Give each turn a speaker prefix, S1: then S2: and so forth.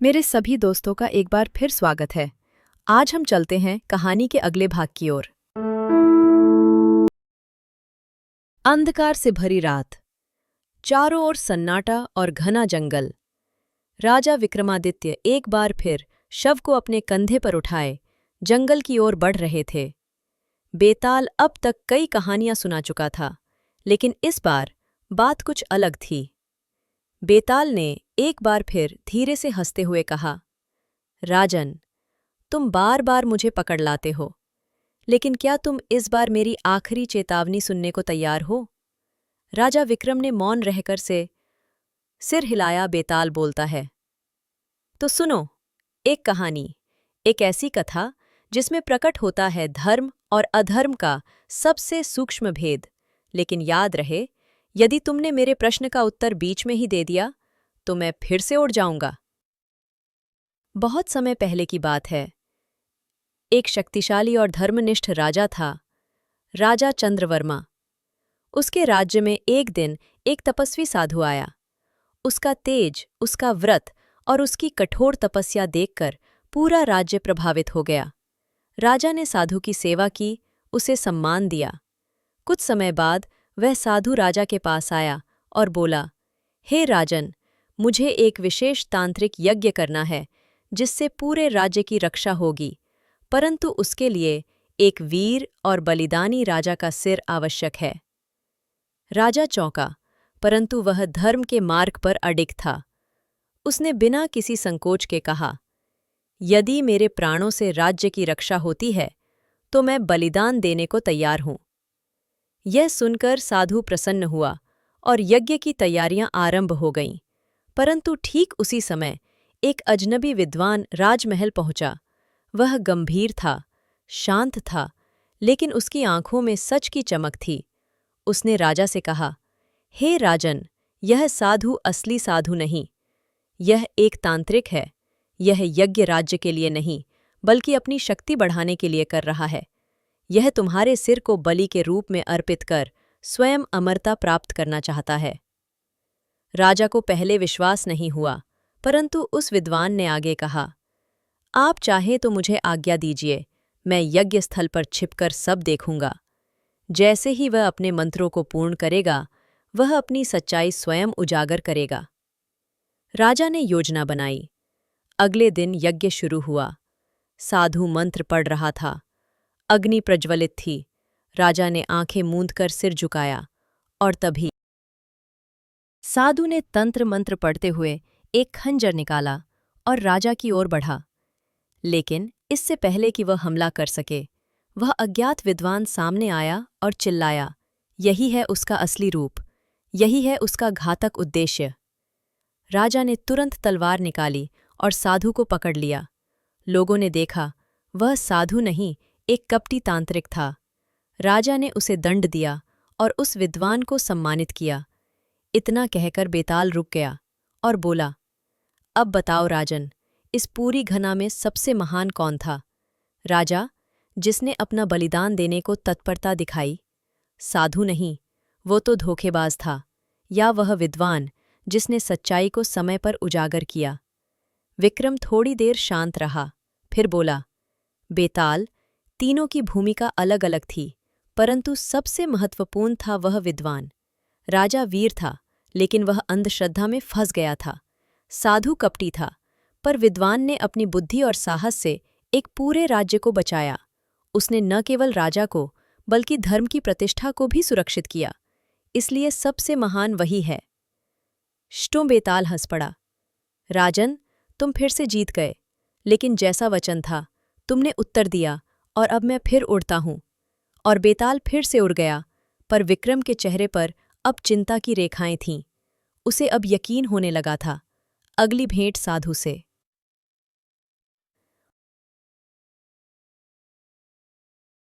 S1: मेरे सभी दोस्तों का एक बार फिर स्वागत है। आज हम चलते हैं कहानी के अगले भाग की ओर। अंधकार से भरी रात, चारों ओर सन्नाटा और घना जंगल। राजा विक्रमादित्य एक बार फिर शव को अपने कंधे पर उठाए जंगल की ओर बढ़ रहे थे। बेताल अब तक कई कहानियां सुना चुका था, लेकिन इस बार बात कुछ अलग थी। बेताल ने एक बार फिर धीरे से हंसते हुए कहा, राजन, तुम बार बार मुझे पकड़ लाते हो, लेकिन क्या तुम इस बार मेरी आखिरी चेतावनी सुनने को तैयार हो? राजा विक्रम ने मौन रहकर से सिर हिलाया। बेताल बोलता है, तो सुनो, एक कहानी, एक ऐसी कथा जिसमें प्रकट होता है धर्म और अधर्म का सबसे सूक्ष्म भेद। लेकिन याद रहे, यदि तुमने मेरे प्रश्न का उत्तर बीच में ही दे दिया तो मैं फिर से उड़ जाऊंगा। बहुत समय पहले की बात है। एक शक्तिशाली और धर्मनिष्ठ राजा था, राजा चंद्रवर्मा। उसके राज्य में एक दिन एक तपस्वी साधु आया। उसका तेज, उसका व्रत और उसकी कठोर तपस्या देखकर पूरा राज्य प्रभावित हो गया। राजा ने साधु की सेवा की, उसे सम्मान दिया। कुछ समय बाद वह साधु राजा के पास आया और बोला, हे राजन, मुझे एक विशेष तांत्रिक यज्ञ करना है जिससे पूरे राज्य की रक्षा होगी, परंतु उसके लिए एक वीर और बलिदानी राजा का सिर आवश्यक है। राजा चौंका, परंतु वह धर्म के मार्ग पर अडिग था। उसने बिना किसी संकोच के कहा, यदि मेरे प्राणों से राज्य की रक्षा होती है तो मैं बलिदान देने को तैयार हूं। यह सुनकर साधु प्रसन्न हुआ और यज्ञ की तैयारियां आरंभ हो गईं। परंतु ठीक उसी समय एक अजनबी विद्वान राजमहल पहुंचा। वह गंभीर था, शांत था, लेकिन उसकी आंखों में सच की चमक थी। उसने राजा से कहा, हे राजन, यह साधु असली साधु नहीं, यह एक तांत्रिक है। यह यज्ञ राज्य के लिए नहीं, बल्कि अपनी शक्ति बढ़ाने के लिए कर रहा है। यह तुम्हारे सिर को बलि के रूप में अर्पित कर स्वयं अमरता प्राप्त करना चाहता है। राजा को पहले विश्वास नहीं हुआ, परंतु उस विद्वान ने आगे कहा, आप चाहे तो मुझे आज्ञा दीजिए, मैं यज्ञ स्थल पर छिपकर सब देखूंगा। जैसे ही वह अपने मंत्रों को पूर्ण करेगा, वह अपनी सच्चाई स्वयं उजागर करेगा। राजा ने योजना बनाई। अगले दिन यज्ञ शुरू हुआ। साधु मंत्र पढ़ रहा था। अग्नि प्रज्वलित थी। राजा ने आंखें मूंदकर सिर झुकाया, और तभी साधु ने तंत्र मंत्र पढ़ते हुए एक खंजर निकाला और राजा की ओर बढ़ा। लेकिन इससे पहले कि वह हमला कर सके, वह अज्ञात विद्वान सामने आया और चिल्लाया, यही है उसका असली रूप, यही है उसका घातक उद्देश्य। राजा ने तुरंत तलवार निकाली और साधु को पकड़ लिया। लोगों ने देखा, वह साधु नहीं, एक कपटी तांत्रिक था। राजा ने उसे दंड दिया और उस विद्वान को सम्मानित किया। इतना कहकर बेताल रुक गया और बोला, अब बताओ राजन, इस पूरी घना में सबसे महान कौन था? राजा, जिसने अपना बलिदान देने को तत्परता दिखाई? साधु नहीं, वो तो धोखेबाज था। या वह विद्वान जिसने सच्चाई को समय पर उजागर किया? विक्रम थोड़ी देर शांत रहा, फिर बोला, बेताल, तीनों की भूमिका अलग अलग थी, परंतु सबसे महत्वपूर्ण था वह विद्वान। राजा वीर था, लेकिन वह अंधश्रद्धा में फंस गया था। साधु कपटी था, पर विद्वान ने अपनी बुद्धि और साहस से एक पूरे राज्य को बचाया। उसने न केवल राजा को, बल्कि धर्म की प्रतिष्ठा को भी सुरक्षित किया। इसलिए सबसे महान वही है। श्टो बेताल हंस पड़ा। राजन, तुम फिर से जीत गए, लेकिन जैसा वचन था, तुमने उत्तर दिया और अब मैं फिर उड़ता हूं। और बेताल फिर से उड़ गया, पर विक्रम के चेहरे पर अब चिंता की रेखाएं थीं। उसे अब यकीन होने लगा था, अगली भेंट साधु से।